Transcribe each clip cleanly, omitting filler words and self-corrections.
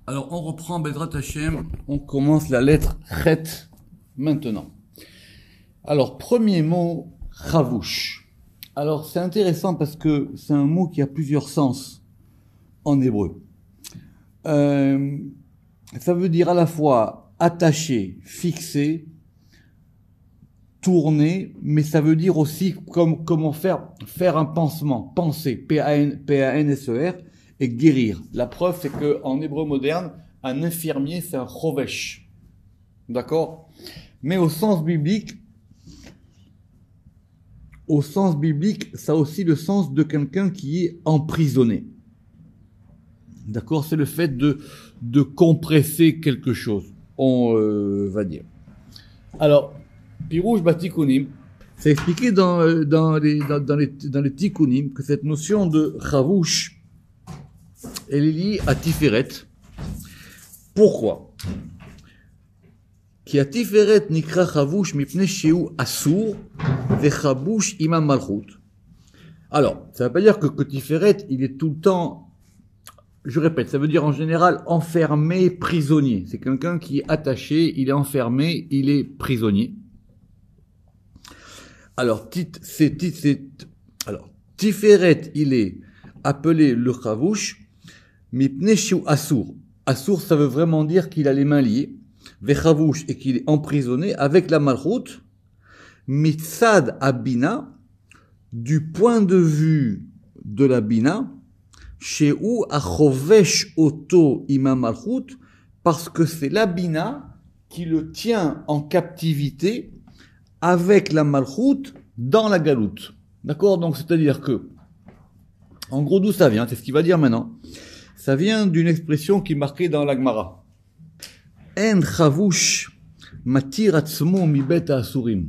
Alors, on reprend Bezrat Hashem, on commence la lettre Chet maintenant. Alors, premier mot, Chavouche. Alors, c'est intéressant parce que c'est un mot qui a plusieurs sens en hébreu. Ça veut dire à la fois attaché, fixé, tourner, mais ça veut dire aussi comment faire un pansement, penser, P-A-N-S-E-R, et guérir. La preuve, c'est qu'en hébreu moderne, un infirmier, c'est un chovesh. D'accord? Mais au sens biblique, ça a aussi le sens de quelqu'un qui est emprisonné. D'accord? C'est le fait de compresser quelque chose, on va dire. Alors, Pirouche Batikunim, c'est expliqué dans les Tikkunim que cette notion de Chavouche, elle est liée à Tiferet. Pourquoi? Ki a Tiferet nikra Chavouche mipnei sheu asur vechabouche imam malchut. Alors, ça ne veut pas dire que Tiferet, il est tout le temps, je répète, ça veut dire en général enfermé, prisonnier. C'est quelqu'un qui est attaché, il est enfermé, il est prisonnier. Alors, Tiferet, il est appelé le Chavouche, mipnei sheu asur. Assour, ça veut vraiment dire qu'il a les mains liées, vechavouche, et qu'il est emprisonné avec la malchut, mitzad abina, du point de vue de la bina, chez où achovesh oto ima malchut, parce que c'est la bina qui le tient en captivité avec la malchut dans la galoute. D'accord? Donc, c'est-à-dire que, en gros, d'où ça vient? C'est ce qu'il va dire maintenant. Ça vient d'une expression qui est marquée dans la Gemara. En chavouche matir atzmo mibet asurim.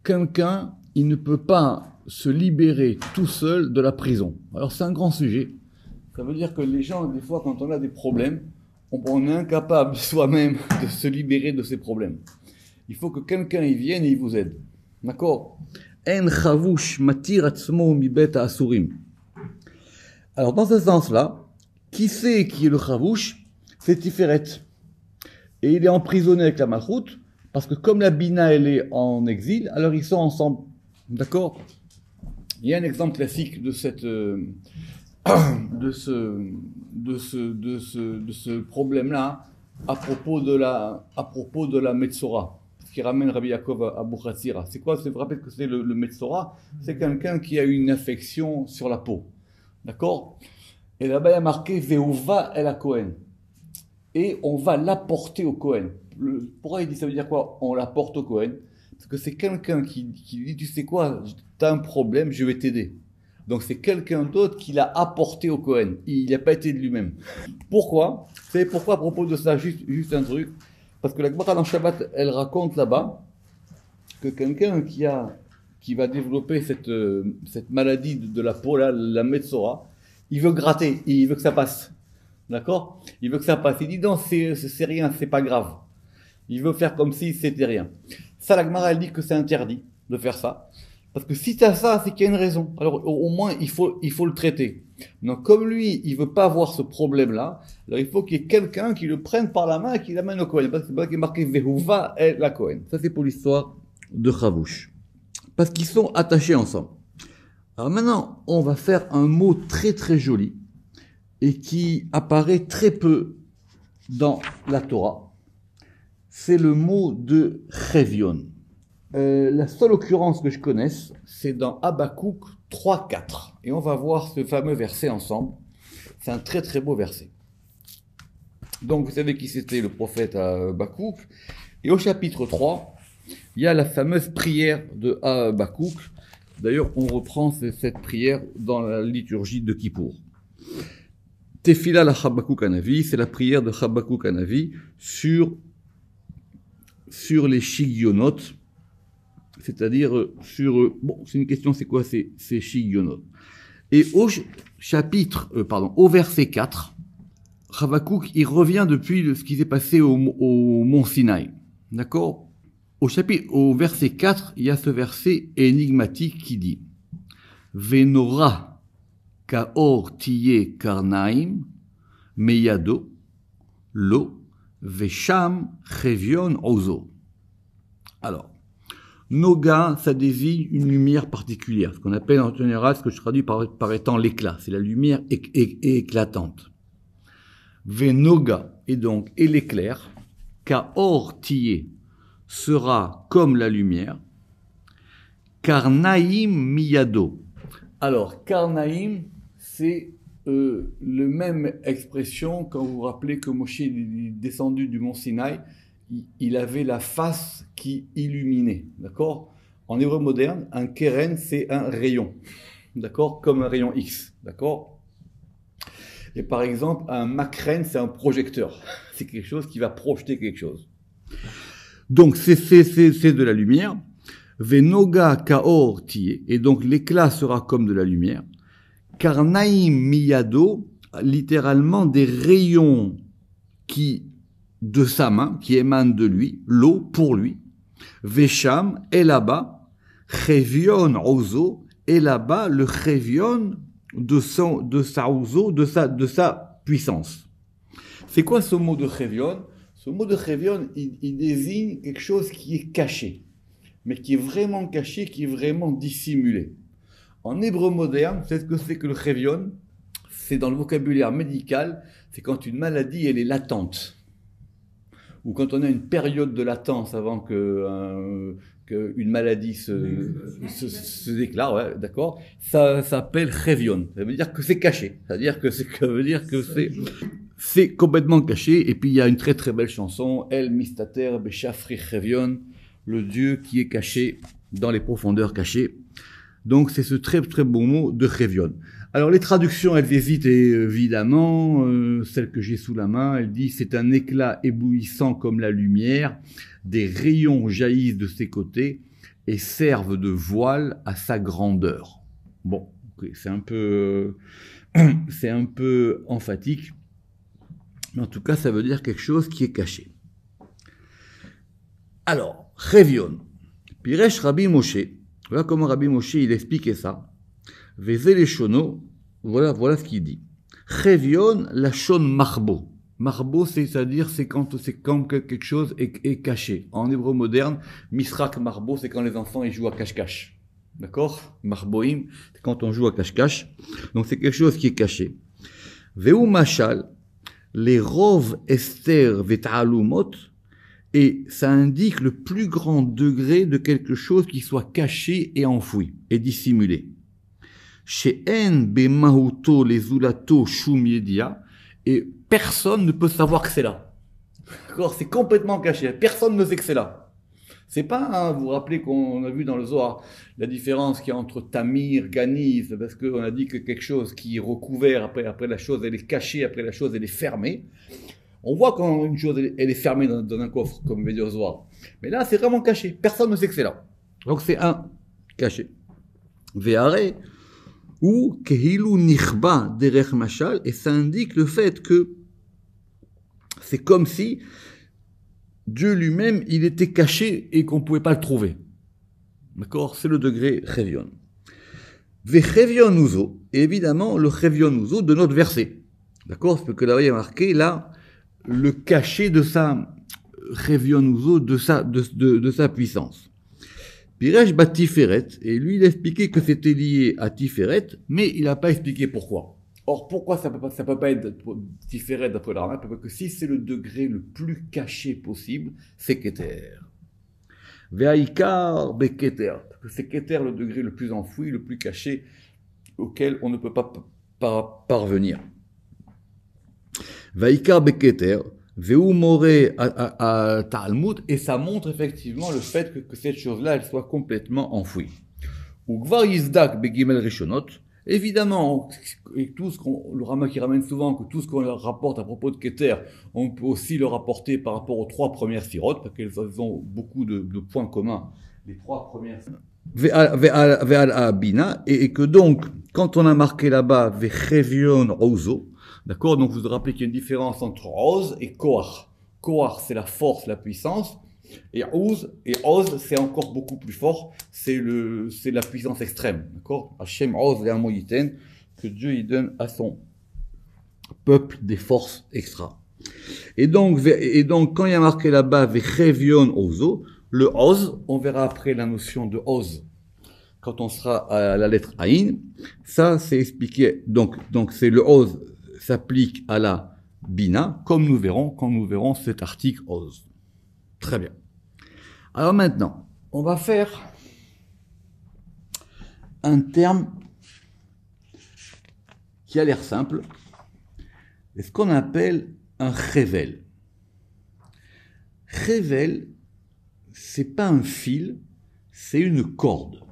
Quelqu'un, il ne peut pas se libérer tout seul de la prison. Alors c'est un grand sujet. Ça veut dire que les gens, des fois, quand on a des problèmes, on est incapable soi-même de se libérer de ces problèmes. Il faut que quelqu'un y vienne et il vous aide. D'accord? En chavouche matir atzmo mibet asurim. Alors, dans ce sens-là, qui c'est qui est le Chavouche? C'est Tiferet. Et il est emprisonné avec la malchut, parce que comme la Bina, elle est en exil, alors ils sont ensemble. D'accord? Il y a un exemple classique de cette, de ce problème-là, à propos de la Metzora, ce qui ramène Rabbi Yaakov à Bouchatzira. C'est quoi? Vous rappelez que c'est le Metzora? C'est quelqu'un qui a une infection sur la peau. D'accord? Et là-bas, il y a marqué Veuva el Kohen. Et on va l'apporter au Kohen. Pourquoi il dit ça veut dire quoi? On l'apporte au Kohen. Parce que c'est quelqu'un qui dit, tu sais quoi, t'as un problème, je vais t'aider. Donc c'est quelqu'un d'autre qui l'a apporté au Kohen. Il n'a pas été de lui-même. Pourquoi? Vous savez pourquoi à propos de ça? Juste un truc. Parce que la Gemara dans Shabbat, elle raconte là-bas que quelqu'un qui va développer cette maladie de la peau, là, la Metzora, il veut gratter, il veut que ça passe. D'accord? Il veut que ça passe. Il dit non, c'est rien, c'est pas grave. Il veut faire comme si c'était rien. Ça, la Gemara, elle dit que c'est interdit de faire ça. Parce que si tu as ça, c'est qu'il y a une raison. Alors, au moins, il faut le traiter. Donc, comme lui, il veut pas avoir ce problème-là, alors il faut qu'il y ait quelqu'un qui le prenne par la main et qui l'amène au Kohen. Parce que c'est pas qu'il est marqué Vehuva et la Kohen. Ça, c'est pour l'histoire de Chavouche. Parce qu'ils sont attachés ensemble. Alors maintenant, on va faire un mot très très joli et qui apparaît très peu dans la Torah. C'est le mot de Chevion. La seule occurrence que je connaisse, c'est dans Habakkuk 3-4. Et on va voir ce fameux verset ensemble. C'est un très très beau verset. Donc vous savez qui c'était le prophète Habakkuk. Et au chapitre 3, il y a la fameuse prière de Habakkuk. D'ailleurs, on reprend cette prière dans la liturgie de Kippour. Tefila la Habakkuk Hanavi, c'est la prière de Habakkuk Hanavi sur les Shigionot, c'est-à-dire c'est une question, c'est quoi ces Shigionot? Et au verset 4, Habakkuk, il revient depuis ce qui s'est passé au mont Sinaï. D'accord? Au verset 4, il y a ce verset énigmatique qui dit Venora kaor tiye karnaim meyado l'eau, Vesham Chevion Ozo. Alors, Noga, ça désigne une lumière particulière, ce qu'on appelle en général, ce que je traduis par étant l'éclat, c'est la lumière éclatante. Venoga, et donc, et l'éclair, Kaor Tiye, sera comme la lumière, Karnaim Miyado. Alors, Karnaim, c'est le même expression quand vous vous rappelez que Moshe est descendu du mont Sinaï, il avait la face qui illuminait, d'accord? En hébreu moderne, un keren, c'est un rayon, d'accord? Comme un rayon X, d'accord? Et par exemple, un makren, c'est un projecteur. C'est quelque chose qui va projeter quelque chose. Donc, c'est de la lumière. Venoga kaor tiye, et donc l'éclat sera comme de la lumière. Karnaim miyado, littéralement des rayons de sa main, qui émanent de lui, l'eau pour lui. Vesham, et là-bas, chevion ozo, et là-bas, le chevion de sa ozo, de sa puissance. C'est quoi ce mot de chevion? Ce mot de chevion, il désigne quelque chose qui est caché, mais qui est vraiment caché, qui est vraiment dissimulé. En hébreu moderne, c'est ce que c'est que le chevion. C'est dans le vocabulaire médical, c'est quand une maladie, elle est latente. Ou quand on a une période de latence avant qu'une maladie se déclare, ouais, d'accord, ça s'appelle chevion. Ça veut dire que c'est caché. Ça veut dire que c'est complètement caché. Et puis il y a une très très belle chanson, El Mistater Beshafri Chevion, le Dieu qui est caché dans les profondeurs cachées. Donc c'est ce très très beau mot de chevion. Alors les traductions, elles hésitent évidemment. Celle que j'ai sous la main, elle dit « C'est un éclat éblouissant comme la lumière, des rayons jaillissent de ses côtés et servent de voile à sa grandeur. » Bon, okay, c'est un peu emphatique, mais en tout cas ça veut dire quelque chose qui est caché. Alors, chevion. Piresh Rabbi Moshe. Voilà comment Rabbi Moshe il expliquait ça. Vezelechono, voilà ce qu'il dit. Chevion lachon marbo. Marbo, c'est-à-dire c'est quand quelque chose est caché. En hébreu moderne, misrak marbo, c'est quand les enfants ils jouent à cache-cache. D'accord? Marboim, c'est quand on joue à cache-cache. Donc c'est quelque chose qui est caché. Veu machal, les rov ester vet'alumot, et ça indique le plus grand degré de quelque chose qui soit caché et enfoui, et dissimulé. Chez En Bemahuto les Zulato Shum Yedia, et personne ne peut savoir que c'est là. D'accord, c'est complètement caché, personne ne sait que c'est là. C'est pas, vous vous rappelez qu'on a vu dans le Zohar, la différence qu'il y a entre Tamir, Ganiz, parce qu'on a dit que quelque chose qui est recouvert, après la chose elle est cachée, après la chose elle est fermée. On voit quand une chose elle est fermée dans un coffre, comme veut dire Zohar. Mais là, c'est vraiment caché. Personne ne sait que c'est là. Donc c'est un caché. Ve'are ou kehilu nichba derech machal, et ça indique le fait que c'est comme si Dieu lui-même, il était caché et qu'on ne pouvait pas le trouver. D'accord? C'est le degré chevion. Ve'chevion uzo, et évidemment le chevion uzo de notre verset. D'accord? Parce que là, il y a marqué là le cachet de sa Chevionuzo, de sa puissance. Piresh bat Tiferet, et lui il a expliqué que c'était lié à Tiferet, mais il n'a pas expliqué pourquoi. Or, pourquoi ça peut pas être Tiferet d'après la Rama? Parce que si c'est le degré le plus caché possible, c'est Keter. Ve'aikar beketer, parce que c'est Keter le degré le plus enfoui, le plus caché, auquel on ne peut pas parvenir. Vaikar beketer, veu more à Talmud, et ça montre effectivement le fait que cette chose-là, elle soit complètement enfouie. Ou gvar yizdak begimel rishonot, évidemment, et tout ce le Rama qui ramène souvent, que tout ce qu'on leur rapporte à propos de Keter, on peut aussi le rapporter par rapport aux trois premières sirotes, parce qu'elles ont beaucoup de points communs, les trois premières Ve'al abina, et que donc, quand on a marqué là-bas, ve'chevion ozo, d'accord, donc vous vous rappelez qu'il y a une différence entre Oz et Koach. Koach, c'est la force, la puissance, et Oz, c'est encore beaucoup plus fort, c'est la puissance extrême, d'accord? Hachem Oz et Amoyiten, que Dieu il donne à son peuple des forces extra. Et donc, quand il y a marqué là-bas, Vechevion Ozo, le Oz, on verra après la notion de Oz, quand on sera à la lettre Aïn, ça c'est expliqué. Donc c'est le Oz s'applique à la Bina, comme nous verrons quand nous verrons cet article Oz. Très bien. Alors maintenant, on va faire un terme qui a l'air simple, c'est ce qu'on appelle un Chevel. Chevel, c'est pas un fil, c'est une corde.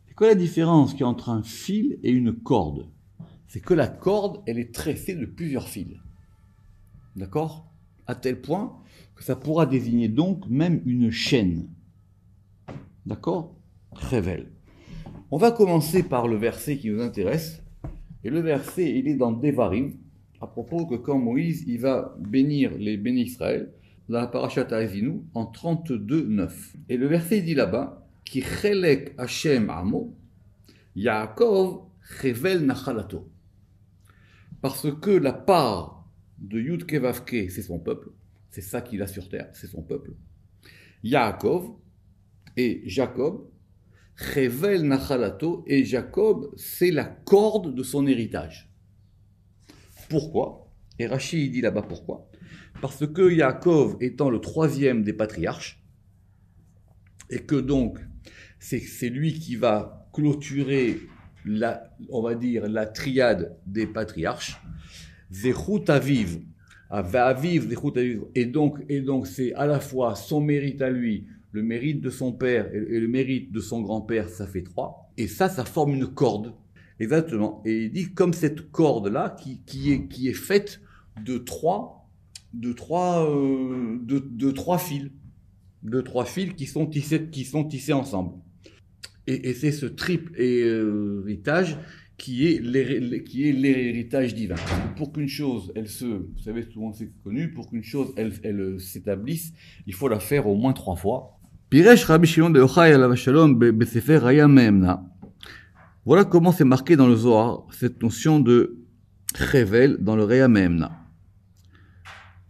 C'est quoi la différence qu'il y a entre un fil et une corde? C'est que la corde, elle est tressée de plusieurs fils. D'accord? À tel point que ça pourra désigner donc même une chaîne. D'accord? Chevel. On va commencer par le verset qui nous intéresse. Et le verset, il est dans Devarim, à propos que quand Moïse, il va bénir les bénis Israël, la Parashat Ha'azinu, en 32:9. Et le verset dit là-bas, Ki chelek Hashem amo, Yaakov chevel nachalato. Parce que la part de Yud Kevavke, c'est son peuple, c'est ça qu'il a sur terre, c'est son peuple. Yaakov et Jacob, chevel nachalato, et Jacob, c'est la corde de son héritage. Pourquoi? Et Rashi il dit là-bas pourquoi? Parce que Yaakov étant le troisième des patriarches, et que donc c'est lui qui va clôturer on va dire la triade des patriarches, Zechut Aviv, et donc c'est à la fois son mérite à lui, le mérite de son père et le mérite de son grand-père, ça fait 3, et ça forme une corde. Exactement. Et il dit comme cette corde-là qui est faite de trois fils. De 3 fils qui sont tissés ensemble. Et c'est ce triple héritage qui est l'héritage divin. Pour qu'une chose, vous savez, souvent c'est connu, pour qu'une chose, elle s'établisse, il faut la faire au moins 3 fois. Piresh Rabbi Shimon ben Yochai alav shalom besefer Haya Me'emna. Voilà comment c'est marqué dans le Zohar, cette notion de Chevel dans le Haya Me'emna.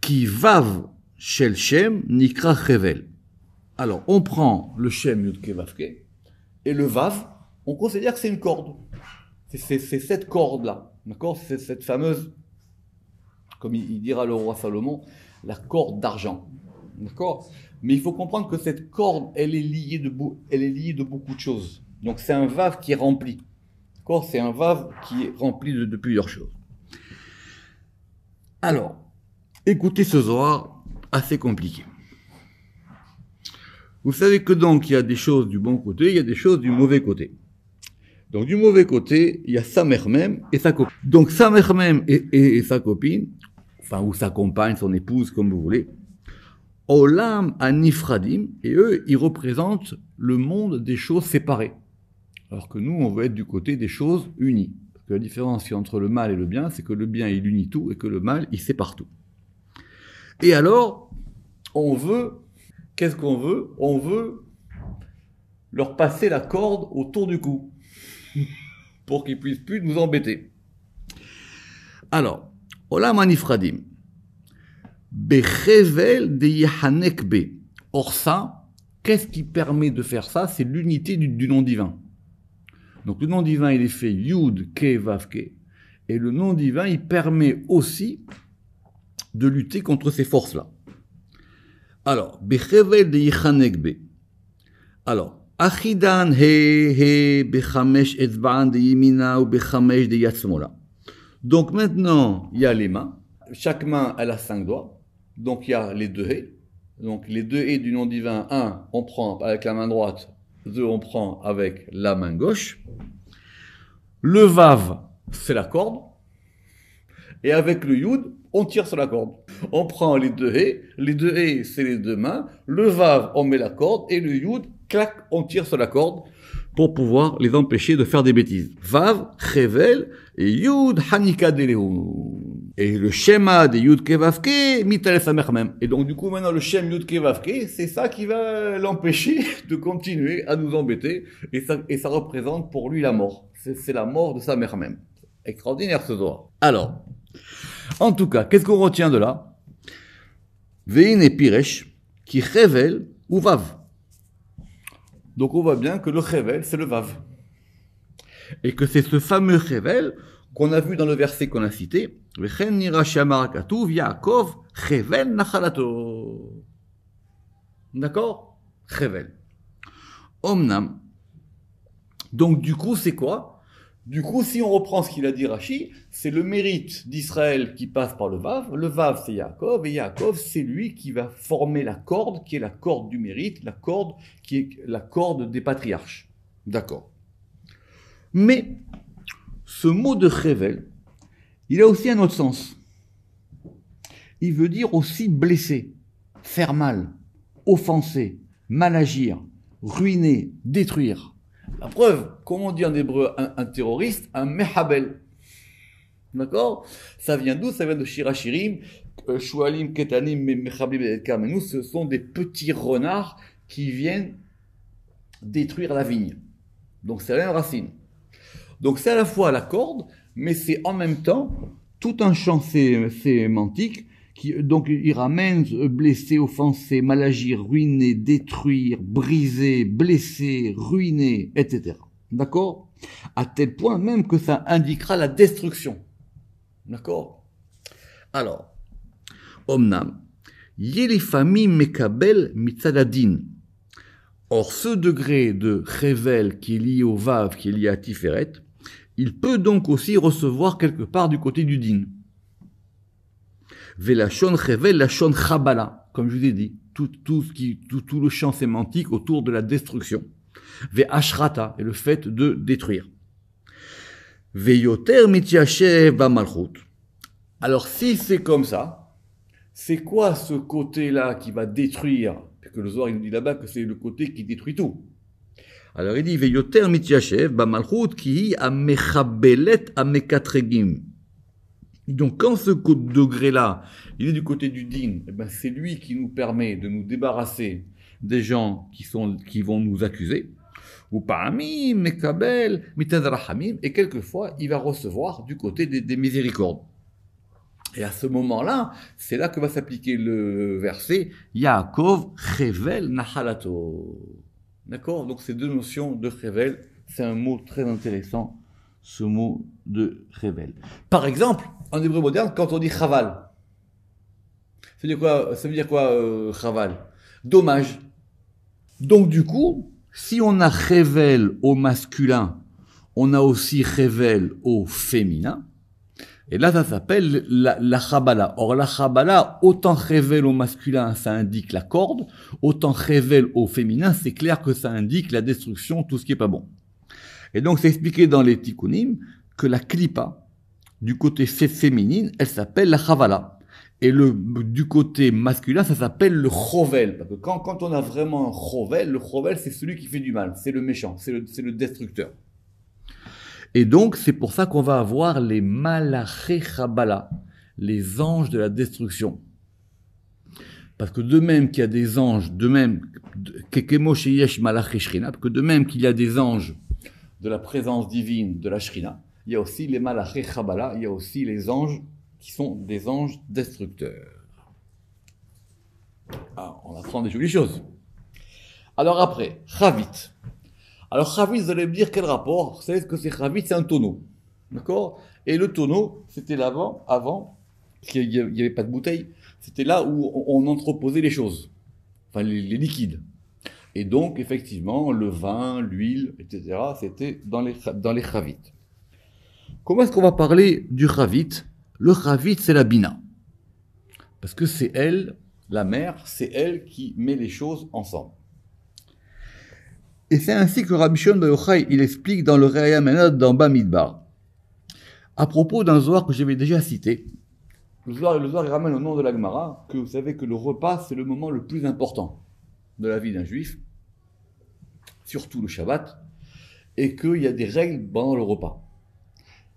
Ki vav shel Shem nikra Chevel. Alors, on prend le Shem Yud Ke Vav Ke, et le Vav, on considère que c'est une corde. C'est cette corde-là, d'accord? C'est cette fameuse, comme il dira le roi Salomon, la corde d'argent, d'accord? Mais il faut comprendre que cette corde, elle est liée de beaucoup de choses. Donc c'est un Vav qui est rempli, d'accord? C'est un Vav qui est rempli de plusieurs choses. Alors, écoutez ce Zohar assez compliqué. Vous savez que donc il y a des choses du bon côté, il y a des choses du mauvais côté. Donc du mauvais côté, il y a sa mère même et sa copine. Donc sa mère même et sa copine, enfin ou sa compagne, son épouse, comme vous voulez, Olam Anifradim, et eux, ils représentent le monde des choses séparées. Alors que nous, on veut être du côté des choses unies. Parce que la différence entre le mal et le bien, c'est que le bien, il unit tout et que le mal, il sépare tout. Et alors, qu'est-ce qu'on veut? On veut leur passer la corde autour du cou pour qu'ils puissent plus nous embêter. Alors, Olam Anifradim, Bechevel de Yehanek Be. Or ça, qu'est-ce qui permet de faire ça? C'est l'unité du nom divin. Donc le nom divin, il est fait Yud Ke Vav Ke, et le nom divin, il permet aussi de lutter contre ces forces-là. Alors, Bechevel de Yehanek Be. Alors, Achidan he bechamesh etzba'an de yimina ou bechamesh de yad shmola. Donc maintenant, il y a les mains. Chaque main, elle a 5 doigts. Donc il y a les 2 haies. Donc les 2 haies du nom divin, 1, on prend avec la main droite, 2, on prend avec la main gauche. Le vav, c'est la corde. Et avec le yud, on tire sur la corde. On prend les 2 haies. Les 2 haies, c'est les 2 mains. Le vav, on met la corde. Et le yud, clac, on tire sur la corde pour pouvoir les empêcher de faire des bêtises. Vav, Chevel, et Yud, Hanika Deleu. Et le schéma de Yud Kevavke, Mitale Samermem. Et donc, du coup, maintenant, le schéma Yud Kevavke, c'est ça qui va l'empêcher de continuer à nous embêter. Et ça représente pour lui la mort. C'est la mort de Samermem. Extraordinaire ce Zohar. Alors, en tout cas, qu'est-ce qu'on retient de là? Veine piresh, qui révèle ou vav. Donc on voit bien que le révèle, c'est le vav. Et que c'est ce fameux révèle qu'on a vu dans le verset qu'on a cité. Vechen nira shamar katuv Yaakov révèle nachalato. D'accord? Révèle. Omnam. Donc du coup, c'est quoi? Du coup, si on reprend ce qu'il a dit Rashi, c'est le mérite d'Israël qui passe par le vav. Le vav, c'est Yaakov, et Yaakov, c'est lui qui va former la corde, qui est la corde du mérite, la corde qui est la corde des patriarches. D'accord. Mais ce mot de révèle, il a aussi un autre sens. Il veut dire aussi blesser, faire mal, offenser, mal agir, ruiner, détruire. La preuve, comment on dit en hébreu un terroriste, un mehabel. D'accord? Ça vient d'où? Ça vient de Shirachirim, Shualim, Ketanim, Mechablim et Kamenou. Ce sont des petits renards qui viennent détruire la vigne. Donc c'est la même racine. Donc c'est à la fois la corde, mais c'est en même temps tout un champ sémantique donc il ramène blesser, offenser, mal agir, ruiner, détruire, briser, blesser, ruiner, etc. D'accord? À tel point même que ça indiquera la destruction. D'accord? Alors, Omnam, Yelifami Mekabel Mitzadadin. Or, ce degré de révèle qui est lié au Vav, qui est lié à Tiferet, il peut donc aussi recevoir quelque part du côté du din. Velachon révèle lachon chabala, comme je vous ai dit, tout le champ sémantique autour de la destruction. Ve ashrata, et le fait de détruire. Ve yoter mityachev b'malchut. Alors si c'est comme ça, c'est quoi ce côté-là qui va détruire? Parce que le Zohar il nous dit là-bas que c'est le côté qui détruit tout. Alors il dit Ve yoter mityachev b'malchut ki amechabelet amekatregim. Donc quand ce degré-là, il est du côté du din, eh ben c'est lui qui nous permet de nous débarrasser des gens qui vont nous accuser. Ou parmi mekabel, mitazrahamim, et quelquefois il va recevoir du côté des miséricordes. Et à ce moment-là, c'est là que va s'appliquer le verset Yaakov révèle nachalato. D'accord? Donc ces deux notions de révèle, c'est un mot très intéressant. Ce mot de révèle. Par exemple, en hébreu moderne, quand on dit chaval, ça veut dire quoi chaval? Dommage. Donc du coup, si on a révèle au masculin, on a aussi révèle au féminin, et là ça s'appelle la chabala. Or la chabala, autant révèle au masculin, ça indique la corde, autant révèle au féminin, c'est clair que ça indique la destruction, tout ce qui est pas bon. Et donc, c'est expliqué dans les tikkunim que la klipa, du côté féminine, elle s'appelle la chavala. Et du côté masculin, ça s'appelle le chovel. Parce que quand on a vraiment un chovel, le chovel, c'est celui qui fait du mal, c'est le méchant, c'est le destructeur. Et donc, c'est pour ça qu'on va avoir les malaché chabala, les anges de la destruction. Parce que de même qu'il y a des anges, de même, kekemo sheyesh malaché shrina, que de même qu'il y a des anges de la présence divine de la Shrina, il y a aussi les Malaché Chabala, il y a aussi les anges qui sont des anges destructeurs. Ah, on apprend des jolies choses. Alors après, Chavit. Alors Chavit, vous allez me dire quel rapport? Vous savez ce que c'est Chavit? C'est un tonneau. D'accord? Et le tonneau, c'était avant, parce qu'il n'y avait pas de bouteille, c'était là où on entreposait les choses, enfin les liquides. Et donc, effectivement, le vin, l'huile, etc., c'était dans les chavit. Comment est-ce qu'on va parler du chavit? Le chavit, c'est la bina. Parce que c'est elle, la mère, c'est elle qui met les choses ensemble. Et c'est ainsi que Rabbi Shimon bar Yochai, il explique dans le Re'aya Menad dans Bamidbar. À propos d'un Zohar que j'avais déjà cité, le Zohar il ramène au nom de la Gemara que vous savez que le repas, c'est le moment le plus important de la vie d'un juif, surtout le Shabbat, et qu'il y a des règles pendant le repas.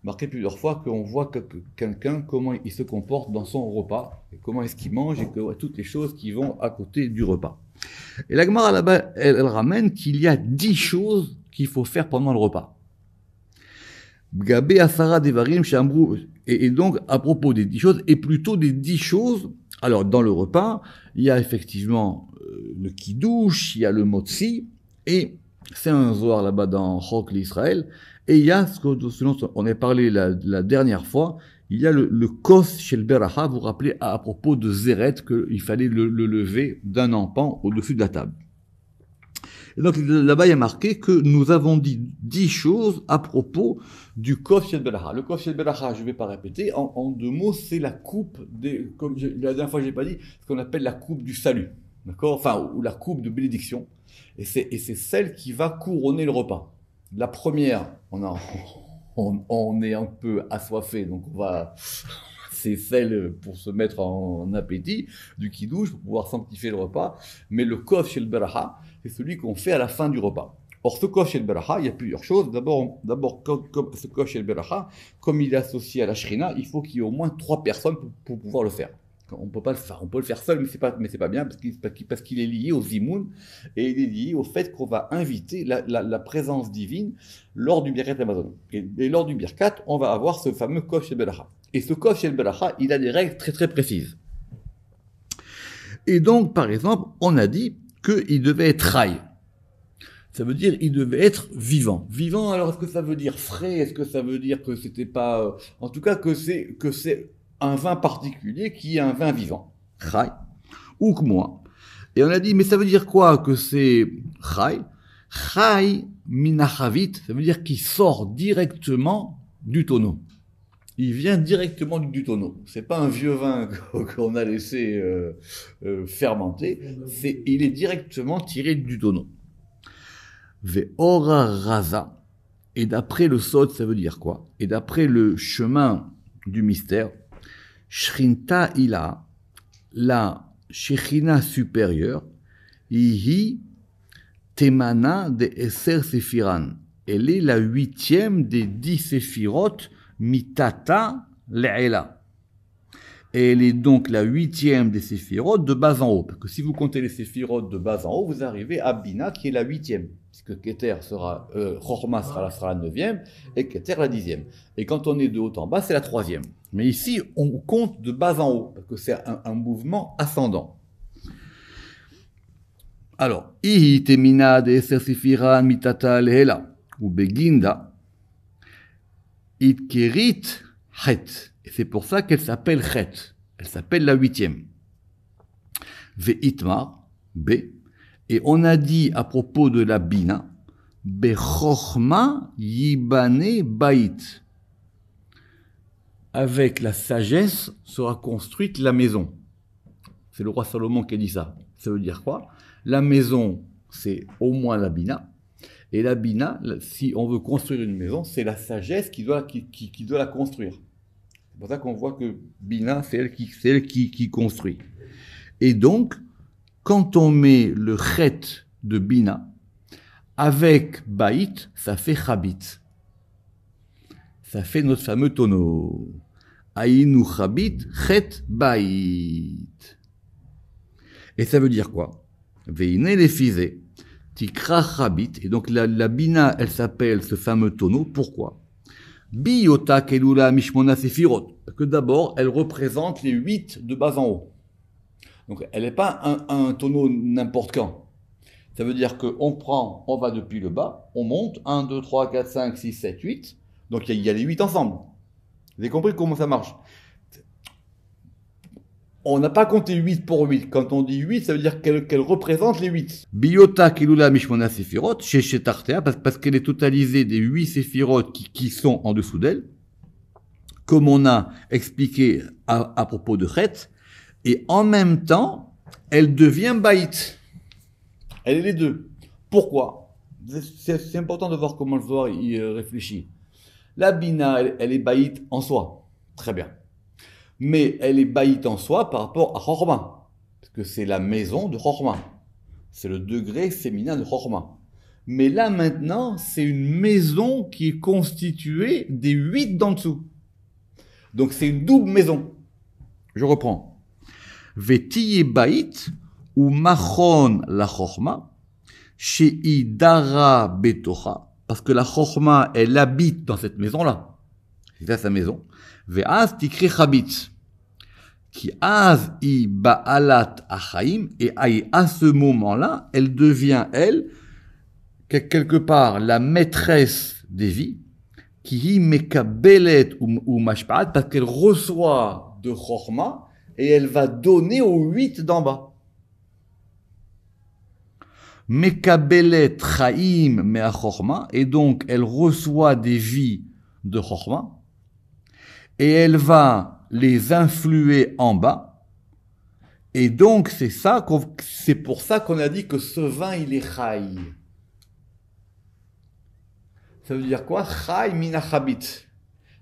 Marqué plusieurs fois qu'on voit quelqu'un, comment il se comporte dans son repas, et comment est-ce qu'il mange, et toutes les choses qui vont à côté du repas. Et la Gemara là-bas, elle ramène qu'il y a 10 choses qu'il faut faire pendant le repas. Gabé Asara Devarim Shambrou, et donc à propos des 10 choses, et plutôt des 10 choses Alors, dans le repas, il y a effectivement le kidouche, il y a le motzi, et c'est un zohar là-bas dans Chok l'Israël, et il y a ce dont on a parlé la dernière fois, il y a le kos shel beracha, vous vous rappelez à propos de Zeret, qu'il fallait le lever d'un empan au-dessus de la table. Et donc là-bas, il y a marqué que nous avons dit 10 choses à propos du Kof Shel Beracha. Le Kof Shel Beracha, je ne vais pas répéter, en 2 mots, c'est la coupe, comme la dernière fois je n'ai pas dit, ce qu'on appelle la coupe du salut, d'accord, enfin, ou la coupe de bénédiction, et c'est celle qui va couronner le repas. La première, on est un peu assoiffé, donc c'est celle pour se mettre en appétit, du kidouche, pour pouvoir sanctifier le repas, mais le Kof Shel Beracha, c'est celui qu'on fait à la fin du repas. Or, ce Kof Shel Beracha, il y a plusieurs choses. D'abord, comme ce Kof Shel Beracha, comme il est associé à la Shrina, il faut qu'il y ait au moins 3 personnes pour pouvoir le faire. On peut pas le faire, on peut le faire seul, mais c'est pas bien parce qu'il est lié au Zimoun et il est lié au fait qu'on va inviter la présence divine lors du Birkat Hamazon. Et lors du Birkat, on va avoir ce fameux Kof Shel Beracha. Et ce Kof Shel Beracha, il a des règles très très précises. Et donc, par exemple, on a dit qu'il devait être rail. Ça veut dire il devait être vivant. Vivant, alors est-ce que ça veut dire frais? Est-ce que ça veut dire que c'était pas... en tout cas, que c'est un vin particulier qui est un vin vivant. Rail. Ou que moi. Et on a dit, mais ça veut dire quoi que c'est rail? Rail minachavit, ça veut dire qu'il sort directement du tonneau. Il vient directement du tonneau. C'est pas un vieux vin qu'on a laissé fermenter. Il est directement tiré du tonneau. Ve'ora raza. Et d'après le sod, ça veut dire quoi? Et d'après le chemin du mystère, Shrinta ila, la Shechina supérieure, ihi temana de Eser Sephiran. Elle est la 8e des 10 séphirotes mitata le'ela. Et elle est donc la 8e des séphirotes de bas en haut. Parce que si vous comptez les séphirotes de bas en haut, vous arrivez à Bina qui est la 8e. Puisque Keter sera, Chorma sera la 9e et Keter la 10e. Et quand on est de haut en bas, c'est la 3e. Mais ici, on compte de bas en haut. Parce que c'est un mouvement ascendant. Alors, Ihi temina de Eser Sephiran mitata le'ela. Ou Beginda. Itkerit het. Et c'est pour ça qu'elle s'appelle het. Elle s'appelle la 8e. Ve'itmar, B. Et on a dit à propos de la Bina, Bechochma yibane bait. Avec la sagesse sera construite la maison. C'est le roi Salomon qui a dit ça. Ça veut dire quoi? La maison, c'est au moins la Bina. Et la Bina, si on veut construire une maison, c'est la sagesse qui doit la construire. C'est pour ça qu'on voit que Bina, c'est elle qui construit. Et donc, quand on met le chet de Bina avec Baït, ça fait Chabit. Ça fait notre fameux tonneau. Aïnou Chabit, chet Baït. Et ça veut dire quoi? Veine les fisés. Tikra Chabit, et donc la Bina, elle s'appelle ce fameux tonneau. Pourquoi? Biyota kelula mishmona sefirot. Parce que d'abord, elle représente les 8 de bas en haut. Donc, elle n'est pas un tonneau n'importe quand. Ça veut dire on va depuis le bas, on monte, 1, 2, 3, 4, 5, 6, 7, 8. Donc, il y a les 8 ensemble. Vous avez compris comment ça marche? On n'a pas compté 8 pour 8. Quand on dit 8, ça veut dire qu'elle représente les 8. Biota kilula mishmona sefirot, chez Tartea, parce qu'elle est totalisée des 8 séphirotes qui sont en dessous d'elle, comme on a expliqué à propos de Chet, et en même temps, elle devient Baït. Elle est les deux. Pourquoi? C'est important de voir comment le Zohar y réfléchit. La Bina, elle est Baït en soi. Très bien. Mais elle est baït en soi par rapport à Chorma. Parce que c'est la maison de Chorma. C'est le degré féminin de Chorma. Mais là maintenant, c'est une maison qui est constituée des 8 d'en dessous. Donc c'est une double maison. Je reprends. Vetiye baït ou machon la Chorma, shei dara betocha, parce que la Chorma, elle habite dans cette maison-là. C'est ça sa maison. Ve'az tikri chabit. Qui az I ba'alat achaim, et à ce moment-là, elle devient, elle, quelque part, la maîtresse des vies, qui hi mekabelet ou mashpa'at, parce qu'elle reçoit de chorma, et elle va donner aux 8 d'en bas. Mekabelet chaim mea chorma, et donc elle reçoit des vies de chorma, et elle va les influer en bas, et donc c'est pour ça qu'on a dit que ce vin il est chai. Ça veut dire quoi? Chai minachabit.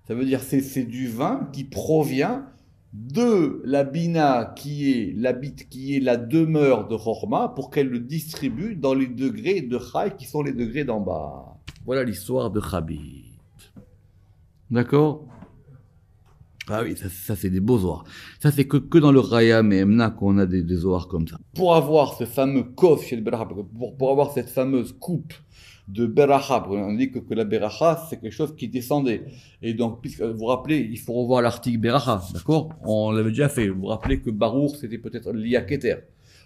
Ça veut dire c'est du vin qui provient de la bina qui est la demeure de chorma pour qu'elle le distribue dans les degrés de chai qui sont les degrés d'en bas. Voilà l'histoire de Chabit. D'accord? Ah oui, ça c'est des beaux zohars. Ça c'est que dans le Rayam et Emna qu'on a des zohars comme ça. Pour avoir ce fameux kof chez le Beracha, pour avoir cette fameuse coupe de Beracha, on dit que la Beracha c'est quelque chose qui descendait. Et donc, puisque vous vous rappelez, il faut revoir l'article Beracha, d'accord? On l'avait déjà fait. Vous vous rappelez que Baruch c'était peut-être Lia Keter.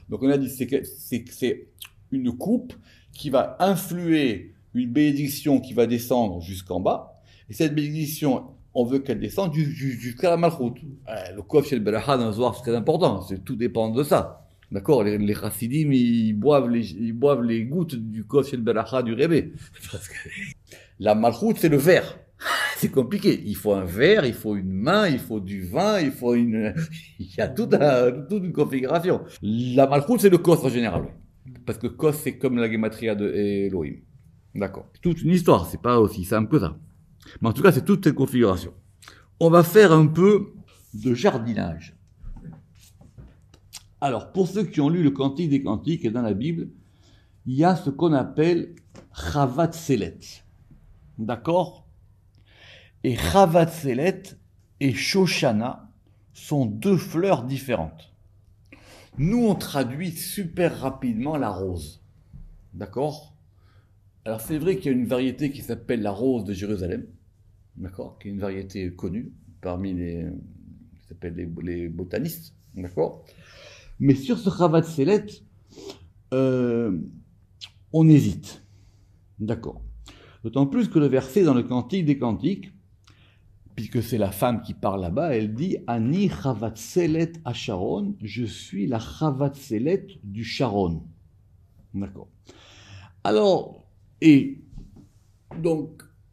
Donc on a dit c'est une coupe qui va influer une bénédiction qui va descendre jusqu'en bas. Et cette bénédiction, on veut qu'elle descende jusqu'à la Malchut. Le kof chez le Beracha dans le Zohar, c'est très important. Tout dépend de ça. D'accord? Les chassidim, ils boivent les gouttes du kof chez le Beracha du Rebbe. Parce que la Malchut, c'est le verre. C'est compliqué. Il faut un verre, il faut une main, il faut du vin, il y a toute une configuration. La Malchut, c'est le kof en général. Parce que kof, c'est comme la gematria de Elohim. D'accord? Toute une histoire. C'est pas aussi simple que ça. Mais en tout cas, c'est toute cette configuration. On va faire un peu de jardinage. Alors, pour ceux qui ont lu le Cantique des Cantiques et dans la Bible, il y a ce qu'on appelle Chavat Selet. D'accord? Et Chavat Selet et Shoshana sont deux fleurs différentes. Nous, on traduit super rapidement la rose. D'accord? Alors, c'est vrai qu'il y a une variété qui s'appelle la rose de Jérusalem. D'accord? Qui est une variété connue parmi les botanistes. D'accord? Mais sur ce Chavat Selet, on hésite. D'accord? D'autant plus que le verset dans le Cantique des Cantiques, puisque c'est la femme qui parle là-bas, elle dit « Ani Chavat Selet à Sharon » je suis la Chavat Selet du Sharon. D'accord? Alors,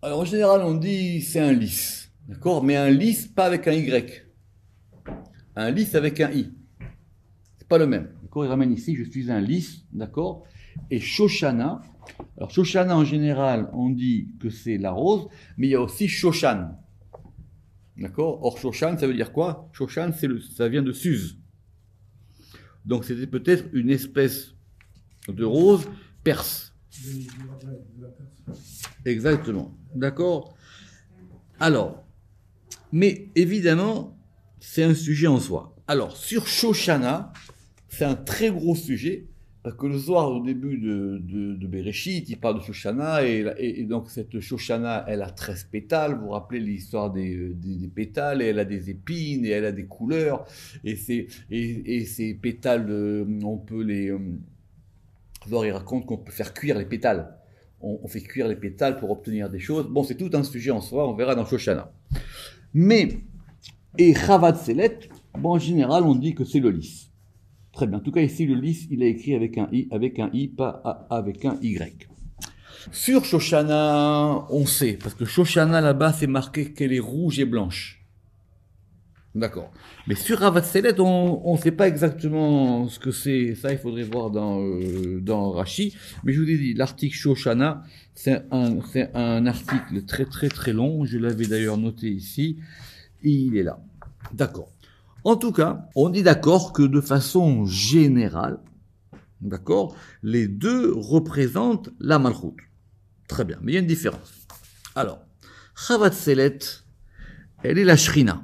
alors en général on dit c'est un lys, d'accord? Mais un lys pas avec un Y. Un lys avec un I. C'est pas le même. D'accord? Il ramène ici, je suis un lys, d'accord? Et Shoshana, alors Shoshana en général on dit que c'est la rose, mais il y a aussi Shoshan. D'accord? Or Shoshan ça veut dire quoi? Shoshan ça vient de Suse. Donc c'était peut-être une espèce de rose perse. Exactement. D'accord? Alors, mais évidemment, c'est un sujet en soi. Alors, sur Shoshana, c'est un très gros sujet, parce que le soir, au début de Bereshit, il parle de Shoshana, et donc cette Shoshana, elle a 13 pétales. Vous vous rappelez l'histoire des pétales, et elle a des épines, et elle a des couleurs, et ces pétales, on peut les... il raconte qu'on peut faire cuire les pétales. On fait cuire les pétales pour obtenir des choses. Bon, c'est tout un sujet en soi, on verra dans Shoshana. Mais, et Chavat Selet, bon, en général, on dit que c'est le lys. Très bien. En tout cas, ici, le lys, il est écrit avec un I, pas avec un Y. Sur Shoshana, on sait, parce que Shoshana, là-bas, c'est marqué qu'elle est rouge et blanche. D'accord. Mais sur Chavat Selet, on ne sait pas exactement ce que c'est. Ça, il faudrait voir dans Rashi. Mais je vous ai dit, l'article Shoshana, c'est un article très très très long. Je l'avais d'ailleurs noté ici. Et il est là. D'accord. En tout cas, on dit d'accord que de façon générale, d'accord, les deux représentent la Malchut. Très bien. Mais il y a une différence. Alors, Chavat Selet, elle est la Shrina.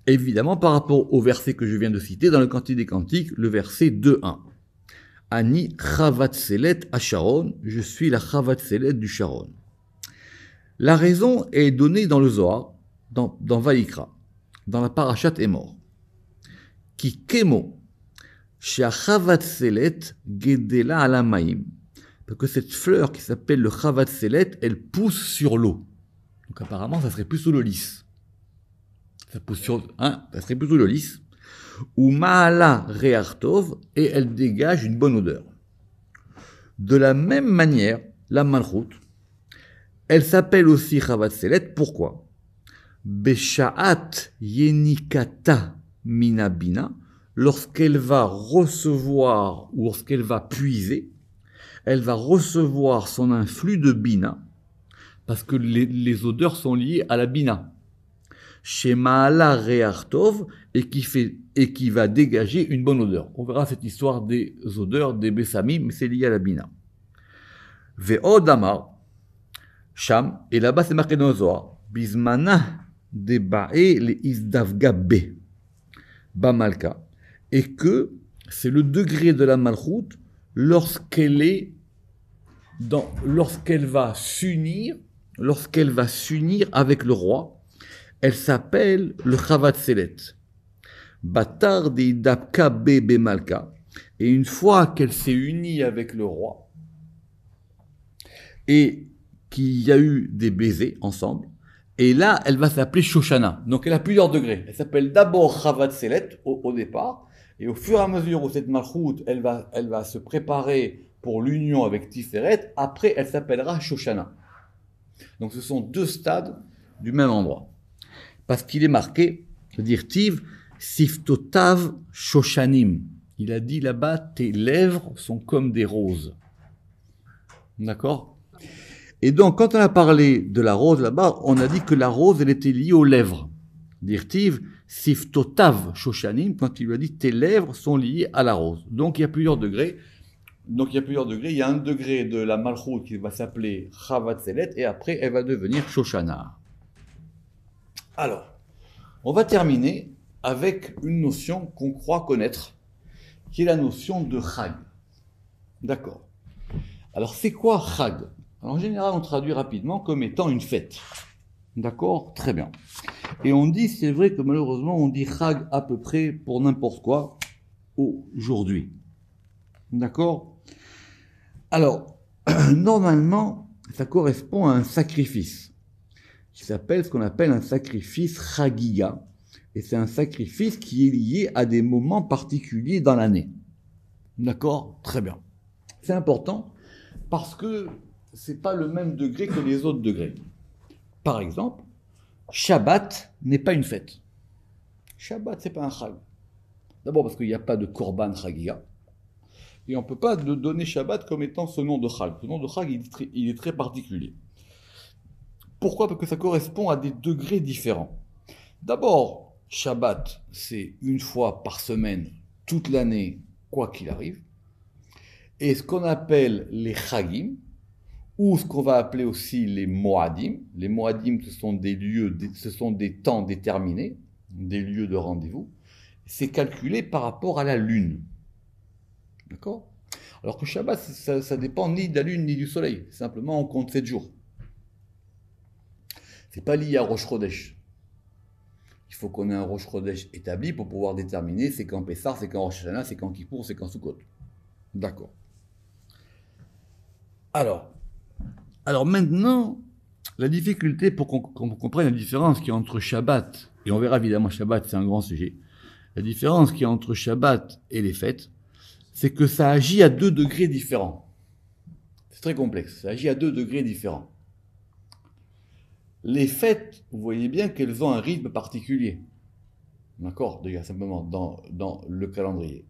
Évidemment, par rapport au verset que je viens de citer, dans le Cantique des Cantiques, le verset 2.1. Ani Chavat Selet à Sharon, je suis la Chavat Selet du Sharon. La raison est donnée dans le Zohar, dans Vaïkra. dans la parashat Emor. Qui kemo, she'achavatzelet gedela ala maim. Parce que cette fleur qui s'appelle le chavatzelet, elle pousse sur l'eau. Donc apparemment, ça serait plus sous l'eau lisse. Ça pousse sur, ça serait plus sous l'eau lisse. Ou ma'ala re'artov, et elle dégage une bonne odeur. De la même manière, la malchut, elle s'appelle aussi chavatzelet. Pourquoi? Besha'at yenikata minabina, lorsqu'elle va recevoir ou lorsqu'elle va puiser, elle va recevoir son influx de bina, parce que les odeurs sont liées à la bina. Chez Ma'ala Re'artov, et qui va dégager une bonne odeur. On verra cette histoire des odeurs des bessamim, mais c'est lié à la bina. Ve'od amar, Sham, et là-bas c'est marqué dans le Zohar, Bismana deba'e le izdavga be, Bamalka, et que c'est le degré de la malchoute lorsqu'elle va s'unir avec le roi. Elle s'appelle le chavatzelet. Batar de idabka be bemalka. Et une fois qu'elle s'est unie avec le roi et qu'il y a eu des baisers ensemble, et là, elle va s'appeler Shoshana. Donc, elle a plusieurs degrés. Elle s'appelle d'abord chavatzelet au départ, et au fur et à mesure où cette malchoute, elle va se préparer pour l'union avec Tiferet, après, elle s'appellera Shoshana. Donc, ce sont deux stades du même endroit. Parce qu'il est marqué, dire Tiv, Siftotav Shoshanim. Il a dit là-bas, tes lèvres sont comme des roses. D'accord? Et donc, quand on a parlé de la rose là-bas, on a dit que la rose, elle était liée aux lèvres. Dire Tiv, Siftotav Shoshanim, quand il lui a dit, tes lèvres sont liées à la rose. Donc, il y a plusieurs degrés. Il y a un degré de la malchoute qui va s'appeler Chavatzelet, et après, elle va devenir Shoshana. Alors, on va terminer avec une notion qu'on croit connaître, qui est la notion de Chag. D'accord. Alors, c'est quoi Chag? Alors, en général, on traduit rapidement comme étant une fête. D'accord? Très bien. Et on dit, c'est vrai que malheureusement, on dit Chag à peu près pour n'importe quoi aujourd'hui. D'accord? Alors, normalement, ça correspond à un sacrifice qui s'appelle ce qu'on appelle un sacrifice chagiga. Et c'est un sacrifice qui est lié à des moments particuliers dans l'année. D'accord? Très bien. C'est important parce que c'est pas le même degré que les autres degrés. Par exemple, Shabbat n'est pas une fête. Shabbat, c'est pas un chag. D'abord parce qu'il n'y a pas de korban chagiga. Et on ne peut pas donner Shabbat comme étant ce nom de chag. Ce nom de chag, il est très particulier. Pourquoi? Parce que ça correspond à des degrés différents. D'abord, Shabbat, c'est une fois par semaine, toute l'année, quoi qu'il arrive. Et ce qu'on appelle les Chagim, ou ce qu'on va appeler aussi les Moadim. Les Moadim, ce sont des lieux, ce sont des temps déterminés, des lieux de rendez-vous. C'est calculé par rapport à la lune. D'accord? Alors que Shabbat, ça dépend ni de la lune ni du soleil. Simplement, on compte 7 jours. C'est pas lié à Rosh Chodesh. Il faut qu'on ait un Rosh Chodesh établi pour pouvoir déterminer c'est quand Pessah, c'est quand Rosh Hashanah, c'est quand Kippour, c'est quand Sukkot. D'accord. Alors maintenant, la difficulté pour qu'on comprenne la différence qu'il y a entre Shabbat, et on verra évidemment Shabbat, c'est un grand sujet, la différence qu'il y a entre Shabbat et les fêtes, c'est que ça agit à 2 degrés différents. C'est très complexe, ça agit à 2 degrés différents. Les fêtes, vous voyez bien qu'elles ont un rythme particulier. D'accord? Déjà, simplement, dans le calendrier.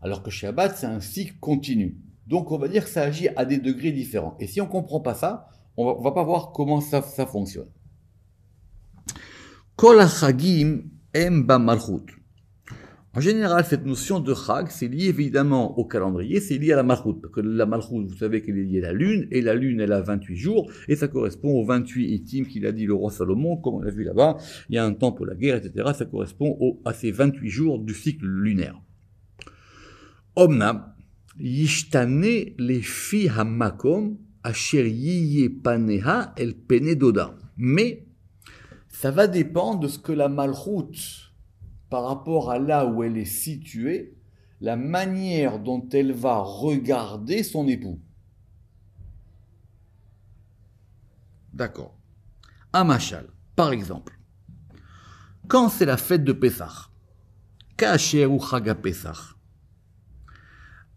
Alors que Shabbat, c'est un cycle continu. Donc, on va dire que ça agit à des degrés différents. Et si on ne comprend pas ça, on va pas voir comment ça fonctionne. Kol ha-chagim em ba-malchut. En général, cette notion de Chag, c'est lié évidemment au calendrier, c'est lié à la Malchut. Parce que la Malchut, vous savez qu'elle est liée à la Lune, et la Lune, elle a 28 jours, et ça correspond aux 28 Hitim qu'il a dit le roi Salomon, comme on l'a vu là-bas. Il y a un temps pour la guerre, etc. Ça correspond à ces 28 jours du cycle lunaire. Omnam, yishtane les fi hamakom, asher yiye paneha el pene doda. Mais, Ça va dépendre de ce que la malchoute, par rapport à là où elle est située, la manière dont elle va regarder son époux. D'accord. Un machal, par exemple, quand c'est la fête de Pessah, Kasher ou Chaga Pessah,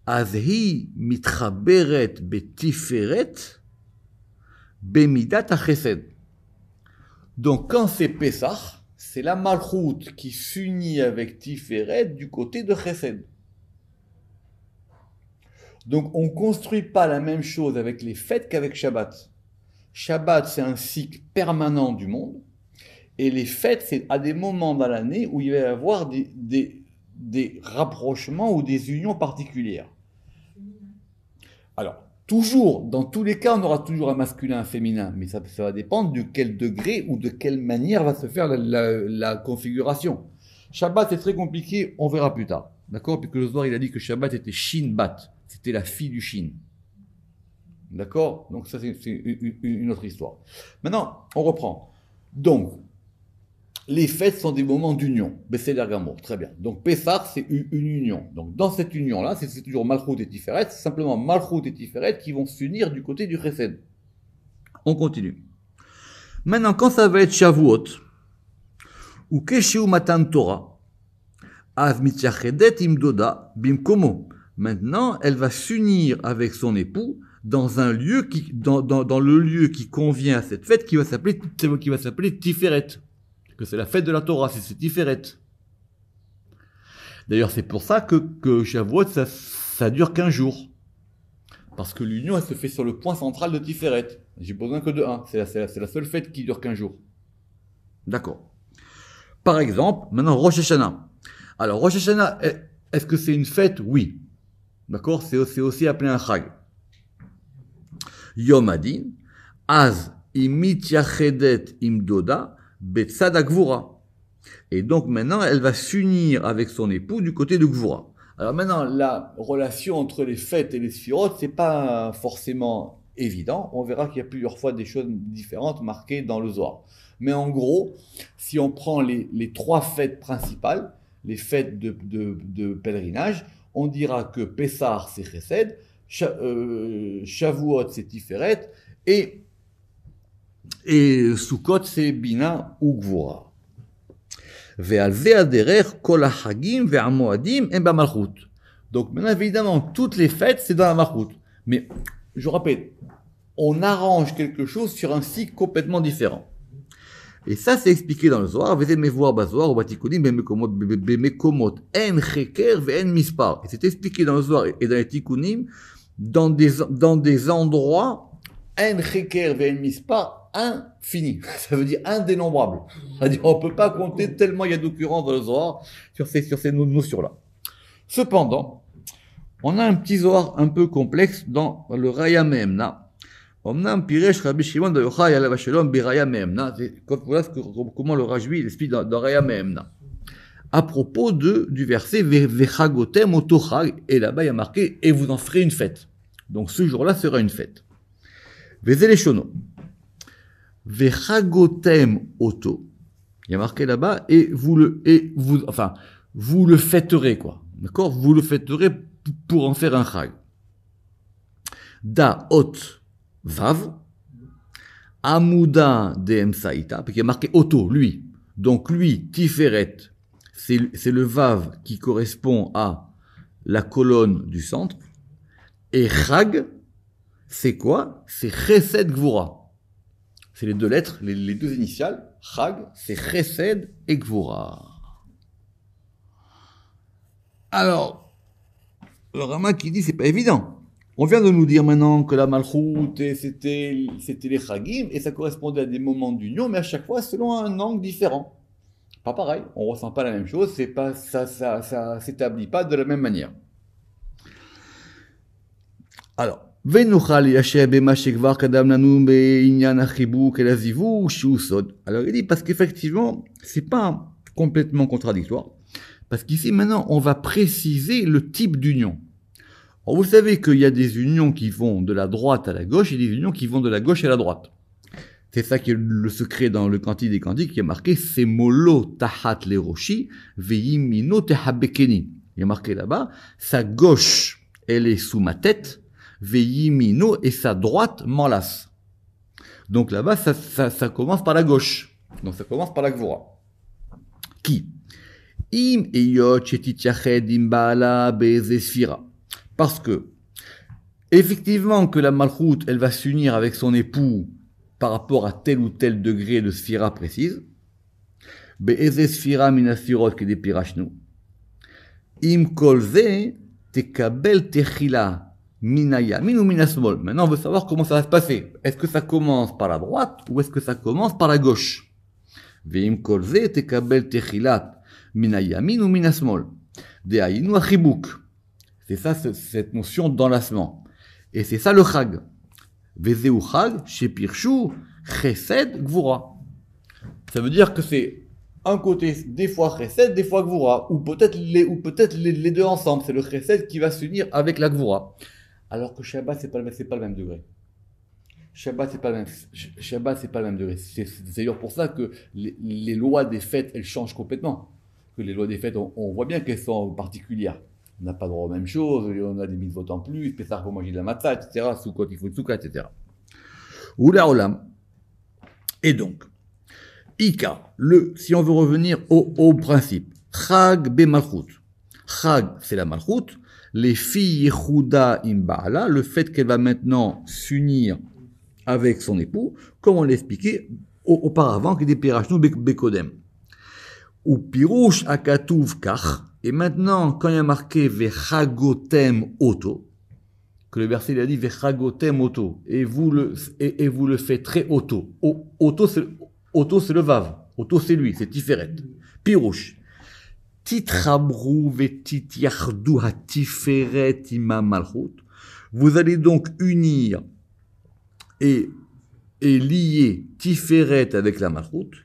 Azhi mitchaberet betiferet bemidat achesed. Donc quand c'est Pessah, c'est la malchoute qui s'unit avec Tiferet du côté de Chesed. Donc on ne construit pas la même chose avec les fêtes qu'avec Shabbat. Shabbat, c'est un cycle permanent du monde. Et les fêtes, c'est à des moments dans l'année où il va y avoir des rapprochements ou des unions particulières. Alors, toujours, dans tous les cas, on aura toujours un masculin et un féminin. Mais ça va dépendre de quel degré ou de quelle manière va se faire la configuration. Shabbat, c'est très compliqué, on verra plus tard. D'accord? Puisque le soir, il a dit que Shabbat était Shin Bat. C'était la fille du Shin. D'accord? Donc ça, c'est une autre histoire. Maintenant, on reprend. Donc, les fêtes sont des moments d'union. Besséder Gamour, très bien. Donc Pessah, c'est une union. Donc dans cette union-là, c'est toujours Malchut et Tiferet, c'est simplement Malchut et Tiferet qui vont s'unir du côté du Chesed. On continue. Maintenant, quand ça va être Shavuot, ou Keshiu Matan Torah, Az Mityachedet Imdoda Bimkomo. Maintenant, elle va s'unir avec son époux dans un lieu dans le lieu qui convient à cette fête qui va s'appeler Tiferet. Que c'est la fête de la Torah, c'est Tiferet. D'ailleurs, c'est pour ça que Shavuot, ça dure qu'1 jour. Parce que l'union, elle se fait sur le point central de Tiferet. J'ai besoin que de 1. C'est la seule fête qui dure qu'1 jour. D'accord. Par exemple, maintenant, Rosh Hashanah. Alors, Rosh Hashanah, est-ce que c'est une fête? Oui. D'accord? C'est aussi appelé un Chag. Yom Adin, Az imit yachedet imdoda, Betsad Gvura. Et donc maintenant, elle va s'unir avec son époux du côté de Gvura. Alors maintenant, la relation entre les fêtes et les sphirotes, c'est pas forcément évident. On verra qu'il y a plusieurs fois des choses différentes marquées dans le Zohar. Mais en gros, si on prend les 3 fêtes principales, les fêtes de pèlerinage, on dira que Pessah c'est Chesed, Shavuot c'est Tiferet, et Sukkot, c'est Bina ou Gvura. Donc maintenant, évidemment, toutes les fêtes, c'est dans la Malchut. Mais, je répète, on arrange quelque chose sur un cycle complètement différent. Et ça, c'est expliqué dans le Zohar. Et c'est expliqué dans le Zohar et dans les Tikkunim, dans des endroits, en cheker ve'en mispar, infini. Ça veut dire indénombrable. C'est-à-dire, on ne peut pas compter tellement il y a d'occurrences dans le Zohar sur ces notions-là. Cependant, on a un petit Zohar un peu complexe dans le Raya Me'emna. Omnam Piresh Rabbi Shimon de Yochai Alav Shalom Biraya Me'emna. Voilà comment le Rajvi explique dans Raya Me'emna. À propos du verset Vechagotem Otochag. Et là-bas, il y a marqué et vous en ferez une fête. Donc ce jour-là sera une fête. Vezeleshono. Vechagotem Oto. Il y a marqué là-bas et vous le fêterez, quoi. D'accord? Vous le fêterez pour en faire un chag. Da ot vav. Amuda de emsaïta. Parce qu'il y a marqué Oto, lui. Donc lui, Tiferet, c'est le vav qui correspond à la colonne du centre. Et chag, c'est quoi? C'est Chesed Gvura. C'est les 2 lettres, les 2 initiales. Chag, c'est Chesed et Gvura. Alors, le Rama qui dit, c'est pas évident. On vient de nous dire maintenant que la Malchut, c'était les Chagim, et ça correspondait à des moments d'union, mais à chaque fois selon un angle différent. Pas pareil, on ressent pas la même chose, ça s'établit pas de la même manière. Alors, alors il dit parce qu'effectivement, c'est pas complètement contradictoire, parce qu'ici maintenant on va préciser le type d'union. Alors, vous savez qu'il y a des unions qui vont de la droite à la gauche et des unions qui vont de la gauche à la droite. C'est ça qui est le secret dans le Cantique des Cantiques, qui est marqué Semolo tahat le roshi, veimino tehabekeni. Il est marqué là-bas, sa gauche, elle est sous ma tête, veimino, et sa droite m'enlace. Donc là-bas, ça commence par la gauche. Donc ça commence par la Gvura. Qui? Im eyot shetitjached im baala be'eze sfira. Parce que, effectivement, que la Malchut, elle va s'unir avec son époux par rapport à tel ou tel degré de sphira précise. Be'eze sfira mina sfirot kede pirashnu. Im kol ze tekabel techila mina yamin ou mina smol. Maintenant, on veut savoir comment ça va se passer. Est-ce que ça commence par la droite ou est-ce que ça commence par la gauche? Ve'im kol ze tekabel techilat mina yamin ou mina smol. De'ayinu achibuk. C'est ça, cette notion d'enlacement. Et c'est ça le chag. Vezeu chag, shepirshu, chesed, gvura. Ça veut dire que c'est un côté, des fois chesed, des fois gvura. Ou peut-être les deux ensemble. C'est le chesed qui va s'unir avec la gvura. Alors que Shabbat, c'est pas le même degré. Shabbat, c'est pas le même degré. C'est d'ailleurs pour ça que les lois des fêtes, elles changent complètement. Que les lois des fêtes, on voit bien qu'elles sont particulières. On n'a pas droit aux mêmes choses, on a des mitzvot en plus, Pessah pour manger de la matzah, etc. Soukot, il faut une soukha, etc. Oula olam. Et donc, Ika, si on veut revenir au principe, Chag be malchut. Chag, c'est la malchut. Les filles Yehuda im Baala, le fait qu'elle va maintenant s'unir avec son époux, comme on l'expliquait auparavant, qui est des pirachnou bekodem. Ou pirouche akatuv kach. Et maintenant, quand il y a marqué Vechagotem Oto, que le verset il a dit Vechagotem Oto, et vous le faites très Oto. Oto c'est le Vav. Oto c'est lui, c'est Tiferet. Pirouche. Titrabru vetitiachdou ha Tiferet ima malchut. Vous allez donc unir et lier Tiferet avec la malchut.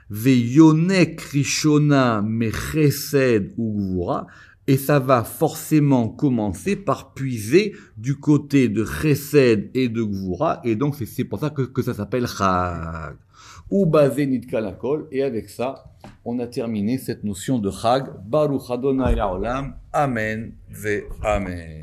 Veyonek rishona mechesed ou gvura, et ça va forcément commencer par puiser du côté de chesed et de gvura, et donc c'est pour ça que ça s'appelle chag. Ou basé nitkalakol, et avec ça, on a terminé cette notion de chag. Baruch Adonai Haolam, Amen ve Amen.